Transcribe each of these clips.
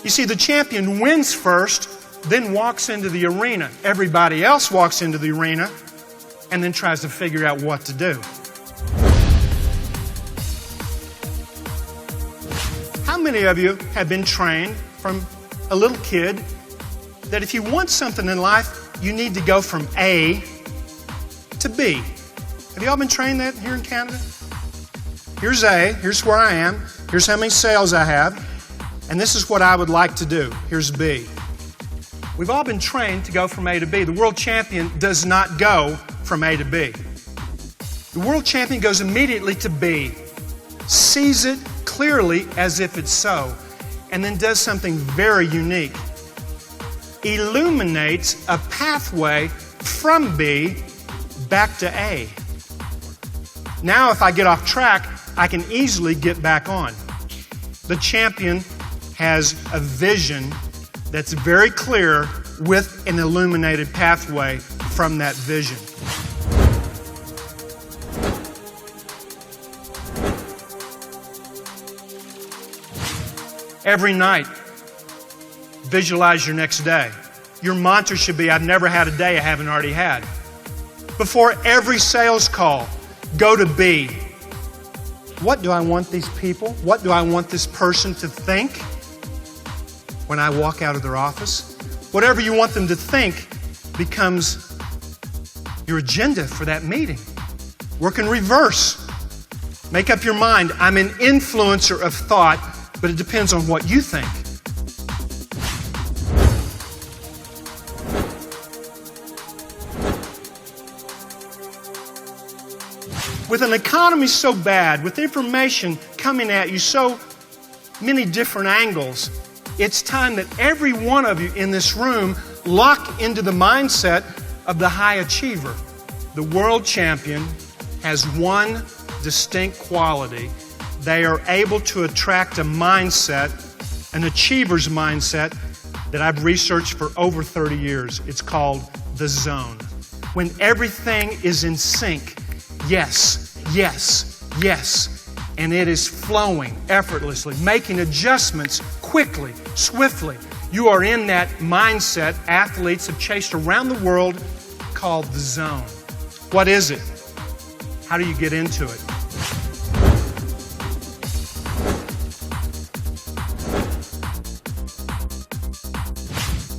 You see, the champion wins first, then walks into the arena. Everybody else walks into the arena and then tries to figure out what to do. How many of you have been trained from a little kid that if you want something in life, you need to go from A to B? Have you all been trained that here in Canada? Here's A, here's where I am, here's how many sales I have, and this is what I would like to do. Here's B. We've all been trained to go from A to B. The world champion does not go from A to B. The world champion goes immediately to B, sees it clearly as if it's so, and then does something very unique. Illuminates a pathway from B back to A. Now if I get off track, I can easily get back on. The champion has a vision that's very clear with an illuminated pathway from that vision. Every night, visualize your next day. Your mantra should be, I've never had a day I haven't already had. Before every sales call, go to B. What do I want these people? What do I want this person to think when I walk out of their office? Whatever you want them to think becomes your agenda for that meeting. Work in reverse. Make up your mind. I'm an influencer of thought, but it depends on what you think. With an economy so bad, with information coming at you so many different angles, it's time that every one of you in this room lock into the mindset of the high achiever. The world champion has one distinct quality. They are able to attract a mindset, an achiever's mindset, that I've researched for over 30 years. It's called the zone. When everything is in sync, yes, yes, yes, and it is flowing effortlessly, making adjustments quickly, swiftly. You are in that mindset athletes have chased around the world called the zone. What is it? How do you get into it?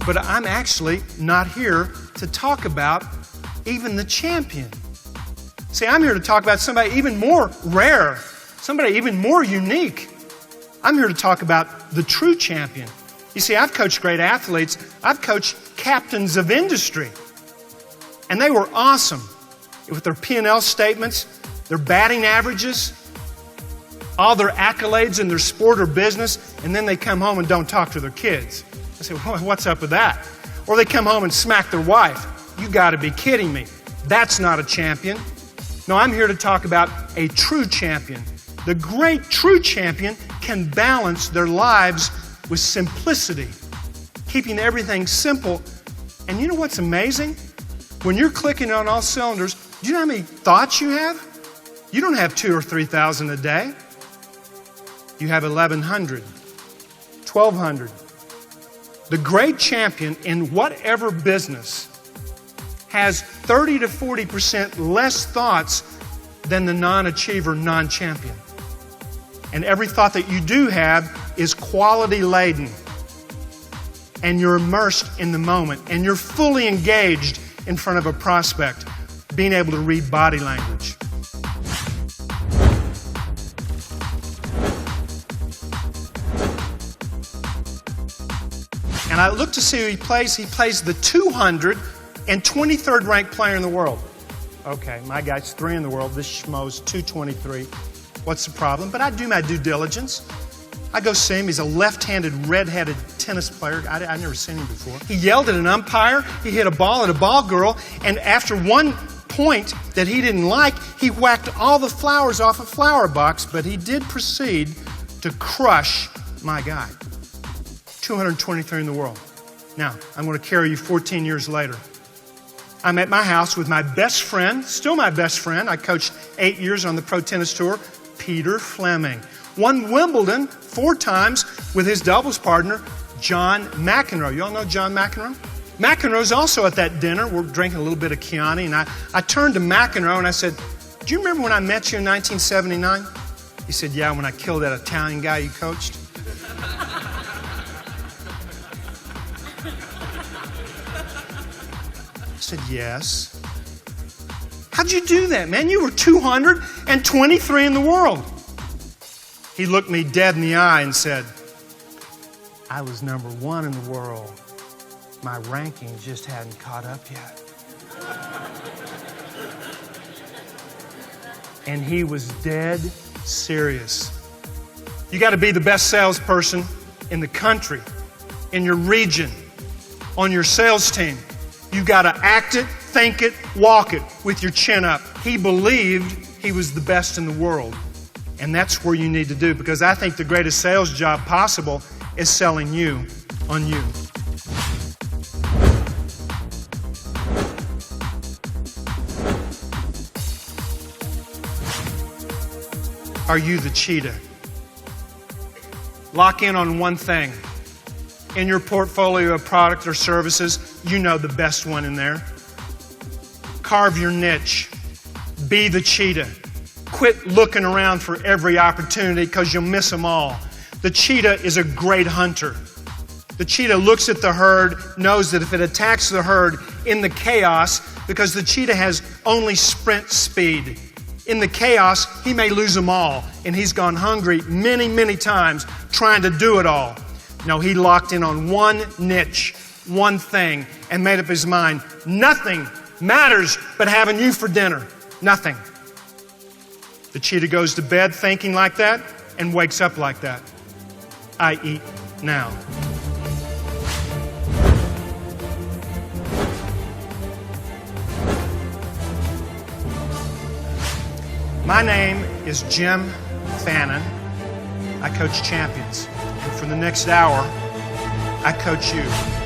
But I'm actually not here to talk about even the champion. See, I'm here to talk about somebody even more rare, somebody even more unique. I'm here to talk about the true champion. You see, I've coached great athletes. I've coached captains of industry. And they were awesome with their P&L statements, their batting averages, all their accolades in their sport or business, and then they come home and don't talk to their kids. I say, well, what's up with that? Or they come home and smack their wife. You got to be kidding me. That's not a champion. No, I'm here to talk about a true champion. The great true champion can balance their lives with simplicity, keeping everything simple. And you know what's amazing? When you're clicking on all cylinders, do you know how many thoughts you have? You don't have 2,000 or 3,000 a day. You have 1,100, 1,200. The great champion in whatever business has 30 to 40% less thoughts than the non-achiever, non-champion. And every thought that you do have is quality laden. And you're immersed in the moment. And you're fully engaged in front of a prospect, being able to read body language. And I look to see who he plays. He plays the 223rd ranked player in the world. Okay, my guy's 3 in the world. This schmo's 223. What's the problem? But I do my due diligence. I go see him. He's a left-handed, red-headed tennis player. I've never seen him before. He yelled at an umpire. He hit a ball at a ball girl. And after one point that he didn't like, he whacked all the flowers off a flower box. But he did proceed to crush my guy. 223 in the world. Now, I'm going to carry you 14 years later. I'm at my house with my best friend, still my best friend. I coached 8 years on the Pro Tennis Tour, Peter Fleming. Won Wimbledon 4 times with his doubles partner, John McEnroe. You all know John McEnroe? McEnroe's also at that dinner. We're drinking a little bit of Chianti, and I turned to McEnroe and I said, do you remember when I met you in 1979? He said, yeah, when I killed that Italian guy you coached. I said, yes. How'd you do that, man? You were 223 in the world. He looked me dead in the eye and said, I was number 1 in the world. My ranking just hadn't caught up yet. And he was dead serious. You got to be the best salesperson in the country, in your region, on your sales team. You got to act it, think it, walk it with your chin up. He believed he was the best in the world. And that's where you need to do, because I think the greatest sales job possible is selling you on you. Are you the cheetah? Lock in on one thing. In your portfolio of product or services, you know the best one in there. Carve your niche. Be the cheetah. Quit looking around for every opportunity because you'll miss them all. The cheetah is a great hunter. The cheetah looks at the herd, knows that if it attacks the herd in the chaos, because the cheetah has only sprint speed, in the chaos, he may lose them all. And he's gone hungry many, many times trying to do it all. No, he locked in on one niche, one thing, and made up his mind. Nothing matters but having you for dinner. Nothing. The cheetah goes to bed thinking like that and wakes up like that. I eat now. My name is Jim Fannin. I coach champions. And for the next hour, I coach you.